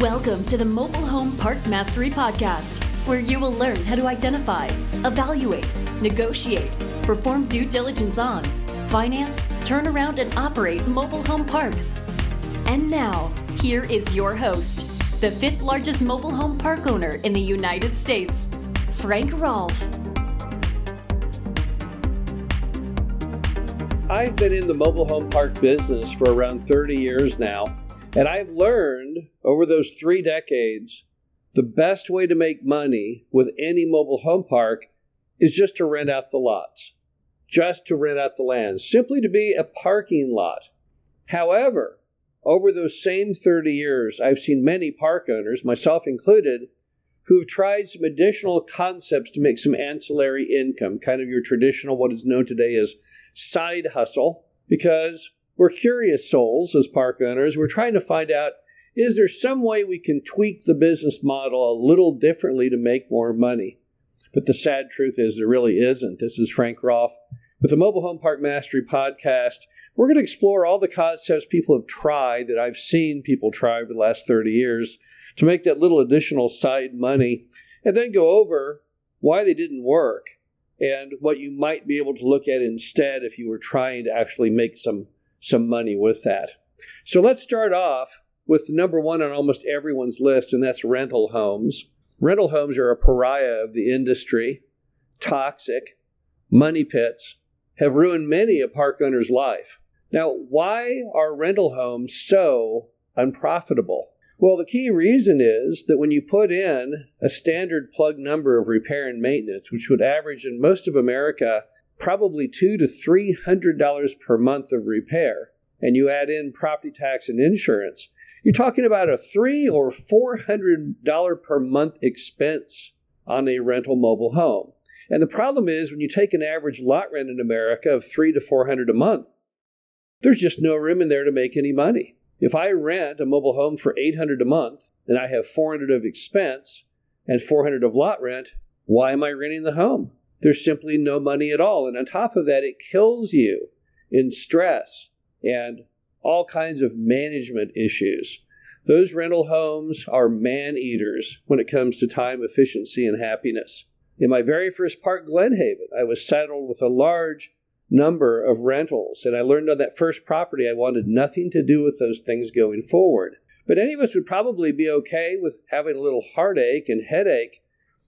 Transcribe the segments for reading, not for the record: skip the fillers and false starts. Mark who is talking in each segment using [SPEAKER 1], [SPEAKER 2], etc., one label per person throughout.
[SPEAKER 1] Welcome to the Mobile Home Park Mastery Podcast, where you will learn how to identify, evaluate, negotiate, perform due diligence on, finance, turn around, and operate mobile home parks. And now, here is your host, the fifth largest mobile home park owner in the United States, Frank Rolfe.
[SPEAKER 2] I've been in the mobile home park business for around 30 years now, and I've learned over those 3 decades, the best way to make money with any mobile home park is just to rent out the lots, just to rent out the land, simply to be a parking lot. However, over those same 30 years, I've seen many park owners, myself included, who've tried some additional concepts to make some ancillary income, kind of your traditional, what is known today as side hustle, because we're curious souls as park owners. We're trying to find out, is there some way we can tweak the business model a little differently to make more money? But the sad truth is there really isn't. This is Frank Rolfe with the Mobile Home Park Mastery Podcast. We're going to explore all the concepts people have tried, that I've seen people try over the last 30 years, to make that little additional side money, and then go over why they didn't work and what you might be able to look at instead if you were trying to actually make some money with that. So let's start off with number one on almost everyone's list, and that's rental homes. Rental homes are a pariah of the industry, toxic, money pits, have ruined many a park owner's life. Now, why are rental homes so unprofitable? Well, the key reason is that when you put in a standard plug number of repair and maintenance, which would average in most of America probably $200 to $300 per month of repair, and you add in property tax and insurance, you're talking about a $300 or $400 per month expense on a rental mobile home. And the problem is, when you take an average lot rent in America of $300 to $400 a month, there's just no room in there to make any money. If I rent a mobile home for $800 a month, and I have $400 of expense and $400 of lot rent, why am I renting the home? There's simply no money at all. And on top of that, it kills you in stress and all kinds of management issues. Those rental homes are man-eaters when it comes to time, efficiency, and happiness. In my very first park, Glenhaven, I was saddled with a large number of rentals, and I learned on that first property I wanted nothing to do with those things going forward. But any of us would probably be okay with having a little heartache and headache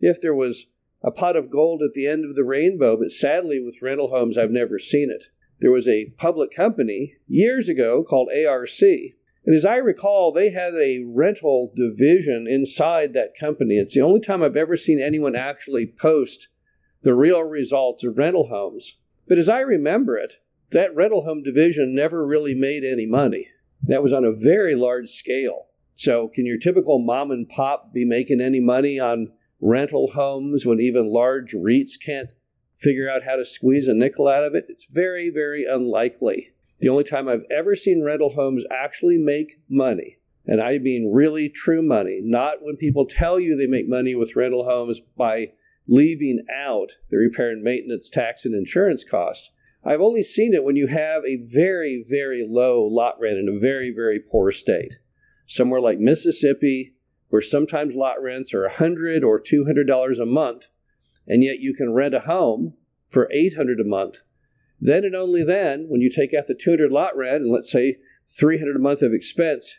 [SPEAKER 2] if there was a pot of gold at the end of the rainbow, but sadly with rental homes, I've never seen it. There was a public company years ago called ARC, and as I recall, they had a rental division inside that company. It's the only time I've ever seen anyone actually post the real results of rental homes. But as I remember it, that rental home division never really made any money. That was on a very large scale. So can your typical mom and pop be making any money on rental homes when even large REITs can't figure out how to squeeze a nickel out of it? It's very, very unlikely. The only time I've ever seen rental homes actually make money, and I mean really true money, not when people tell you they make money with rental homes by leaving out the repair and maintenance, tax, and insurance costs. I've only seen it when you have a very, very low lot rent in a very, very poor state. Somewhere like Mississippi, where sometimes lot rents are $100 or $200 a month, and yet you can rent a home for $800 a month. Then and only then, when you take out the $200 lot rent and let's say $300 a month of expense,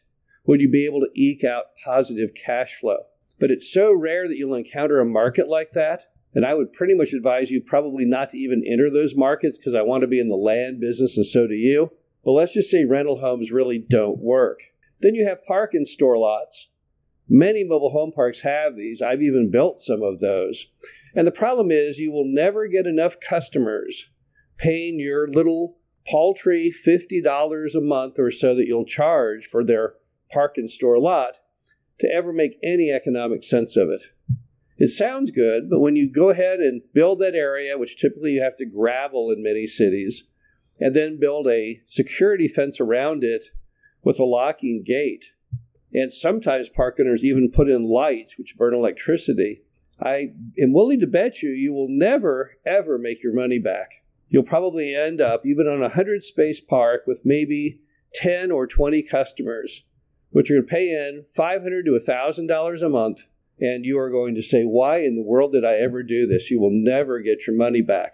[SPEAKER 2] would you be able to eke out positive cash flow. But it's so rare that you'll encounter a market like that, and I would pretty much advise you probably not to even enter those markets, because I want to be in the land business and so do you. But let's just say rental homes really don't work. Then you have park and store lots. Many mobile home parks have these. I've even built some of those. And the problem is you will never get enough customers paying your little paltry $50 a month or so that you'll charge for their park and store lot to ever make any economic sense of it. It sounds good, but when you go ahead and build that area, which typically you have to gravel in many cities, and then build a security fence around it with a locking gate, and sometimes park owners even put in lights which burn electricity, I am willing to bet you will never, ever make your money back. You'll probably end up, even on a 100-space park, with maybe 10 or 20 customers which you're going to pay in $500 to $1,000 a month, and you are going to say, why in the world did I ever do this? You will never get your money back.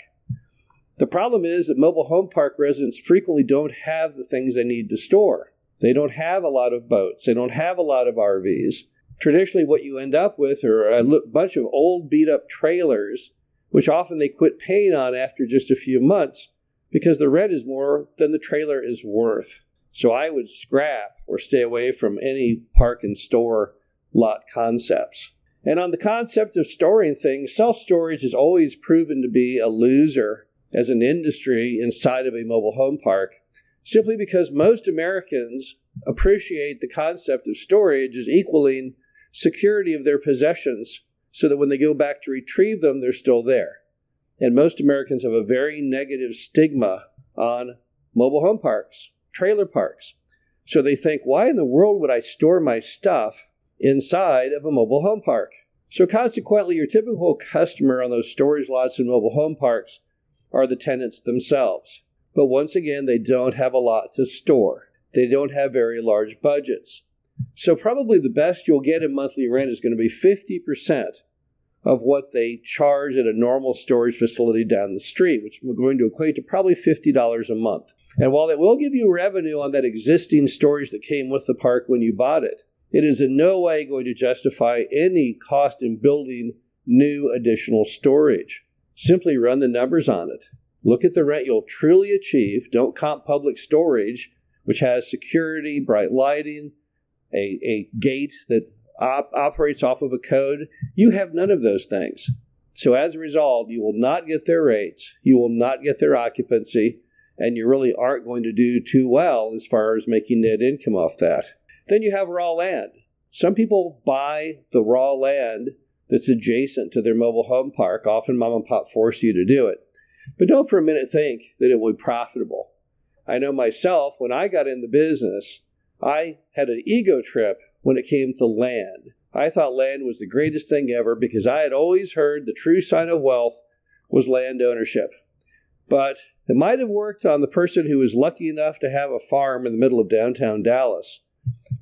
[SPEAKER 2] The problem is that mobile home park residents frequently don't have the things they need to store. They don't have a lot of boats. They don't have a lot of RVs. Traditionally, what you end up with are a bunch of old beat-up trailers, which often they quit paying on after just a few months because the rent is more than the trailer is worth. So I would scrap or stay away from any park and store lot concepts. And on the concept of storing things, self-storage has always proven to be a loser as an industry inside of a mobile home park, simply because most Americans appreciate the concept of storage as equaling security of their possessions so that when they go back to retrieve them, they're still there. And most Americans have a very negative stigma on mobile home parks, trailer parks. So they think, why in the world would I store my stuff inside of a mobile home park? So consequently, your typical customer on those storage lots in mobile home parks are the tenants themselves. But once again, they don't have a lot to store. They don't have very large budgets. So probably the best you'll get in monthly rent is going to be 50% of what they charge at a normal storage facility down the street, which is going to equate to probably $50 a month. And while it will give you revenue on that existing storage that came with the park when you bought it, it is in no way going to justify any cost in building new additional storage. Simply run the numbers on it. Look at the rent you'll truly achieve. Don't comp public storage, which has security, bright lighting, a gate that operates off of a code. You have none of those things. So as a result, you will not get their rates, you will not get their occupancy, and you really aren't going to do too well as far as making net income off that. Then you have raw land. Some people buy the raw land that's adjacent to their mobile home park. Often mom and pop force you to do it. But don't for a minute think that it will be profitable. I know myself, when I got in the business, I had an ego trip when it came to land. I thought land was the greatest thing ever because I had always heard the true sign of wealth was land ownership. But it might have worked on the person who was lucky enough to have a farm in the middle of downtown Dallas.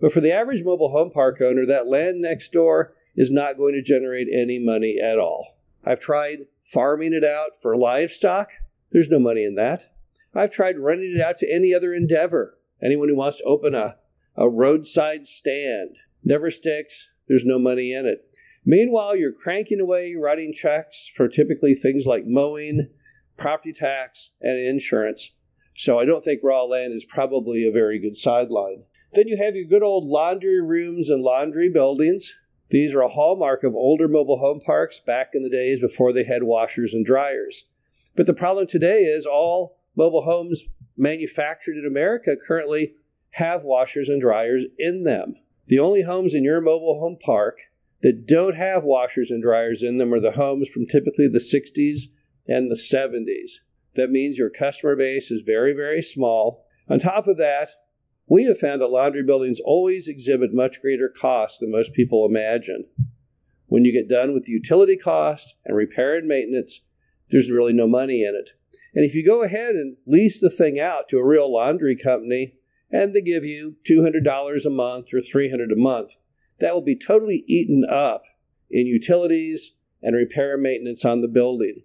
[SPEAKER 2] But for the average mobile home park owner, that land next door is not going to generate any money at all. I've tried farming it out for livestock. There's no money in that. I've tried renting it out to any other endeavor. Anyone who wants to open a roadside stand. Never sticks. There's no money in it. Meanwhile, you're cranking away writing checks for typically things like mowing, property tax, and insurance. So I don't think raw land is probably a very good sideline. Then you have your good old laundry rooms and laundry buildings. These are a hallmark of older mobile home parks back in the days before they had washers and dryers. But the problem today is all mobile homes manufactured in America currently have washers and dryers in them. The only homes in your mobile home park that don't have washers and dryers in them are the homes from typically the 60s and the 70s. That means your customer base is very, very small. On top of that, we have found that laundry buildings always exhibit much greater costs than most people imagine. When you get done with the utility cost and repair and maintenance, there's really no money in it. And if you go ahead and lease the thing out to a real laundry company and they give you $200 a month or $300 a month, that will be totally eaten up in utilities and repair and maintenance on the building.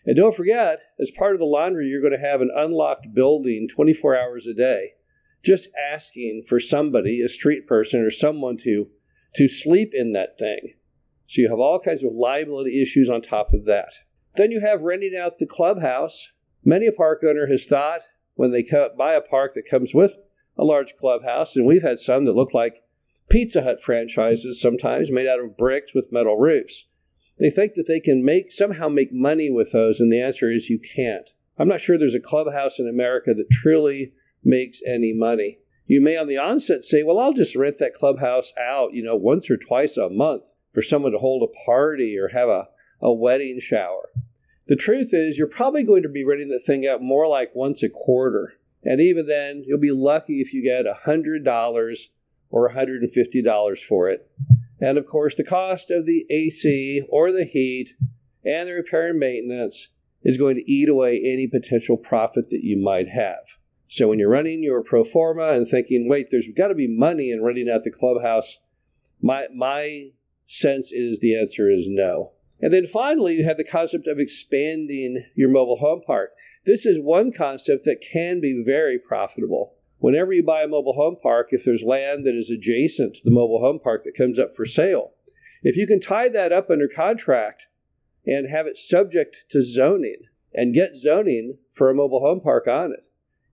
[SPEAKER 2] And don't forget, as part of the laundry, you're going to have an unlocked building 24 hours a day. Just asking for somebody, a street person or someone to sleep in that thing. So you have all kinds of liability issues on top of that. Then you have renting out the clubhouse. Many a park owner has thought when they buy a park that comes with a large clubhouse, and we've had some that look like Pizza Hut franchises sometimes made out of bricks with metal roofs. They think that they can somehow make money with those, and the answer is you can't. I'm not sure there's a clubhouse in America that truly makes any money. You may on the onset say, well, I'll just rent that clubhouse out, once or twice a month for someone to hold a party or have a wedding shower. The truth is you're probably going to be renting the thing out more like once a quarter. And even then, you'll be lucky if you get $100 or $150 for it. And of course, the cost of the AC or the heat and the repair and maintenance is going to eat away any potential profit that you might have. So when you're running your pro forma and thinking, wait, there's got to be money in renting out the clubhouse, my sense is the answer is no. And then finally, you have the concept of expanding your mobile home park. This is one concept that can be very profitable. Whenever you buy a mobile home park, if there's land that is adjacent to the mobile home park that comes up for sale, if you can tie that up under contract and have it subject to zoning and get zoning for a mobile home park on it,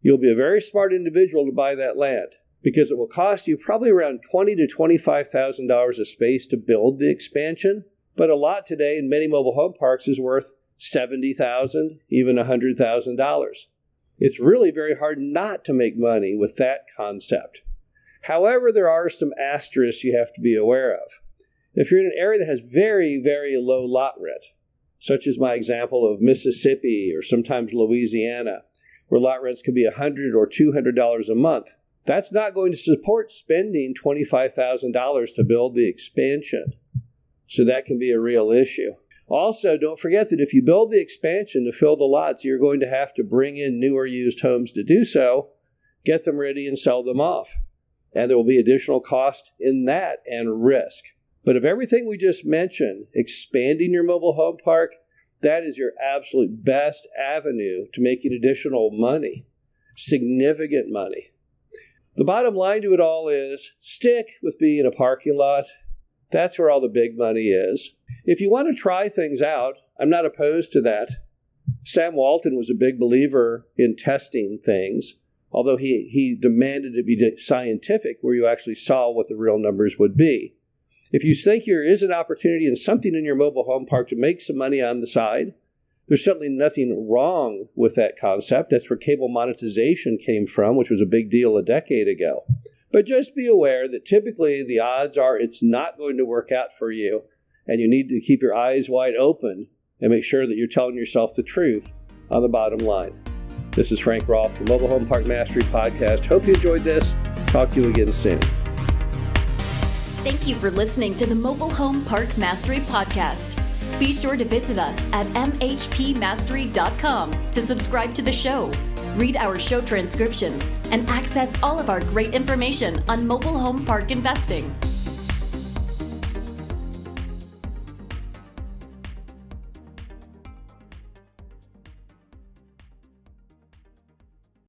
[SPEAKER 2] you'll be a very smart individual to buy that land, because it will cost you probably around $20,000 to $25,000 a space to build the expansion. But a lot today in many mobile home parks is worth $70,000, even $100,000. It's really very hard not to make money with that concept. However, there are some asterisks you have to be aware of. If you're in an area that has very, very low lot rent, such as my example of Mississippi or sometimes Louisiana, where lot rents can be $100 or $200 a month, that's not going to support spending $25,000 to build the expansion. So that can be a real issue. Also, don't forget that if you build the expansion to fill the lots, you're going to have to bring in newer used homes to do so, get them ready and sell them off. And there will be additional cost in that and risk. But of everything we just mentioned, expanding your mobile home park, that is your absolute best avenue to making additional money, significant money. The bottom line to it all is stick with being a parking lot. That's where all the big money is. If you want to try things out, I'm not opposed to that. Sam Walton was a big believer in testing things, although he demanded it be scientific, where you actually saw what the real numbers would be. If you think there is an opportunity and something in your mobile home park to make some money on the side, there's certainly nothing wrong with that concept. That's where cable monetization came from, which was a big deal a decade ago. But just be aware that typically the odds are it's not going to work out for you, and you need to keep your eyes wide open and make sure that you're telling yourself the truth on the bottom line. This is Frank Rolfe from Mobile Home Park Mastery Podcast. Hope you enjoyed this. Talk to you again soon.
[SPEAKER 1] Thank you for listening to the Mobile Home Park Mastery Podcast. Be sure to visit us at mhpmastery.com to subscribe to the show, read our show transcriptions, and access all of our great information on mobile home park investing.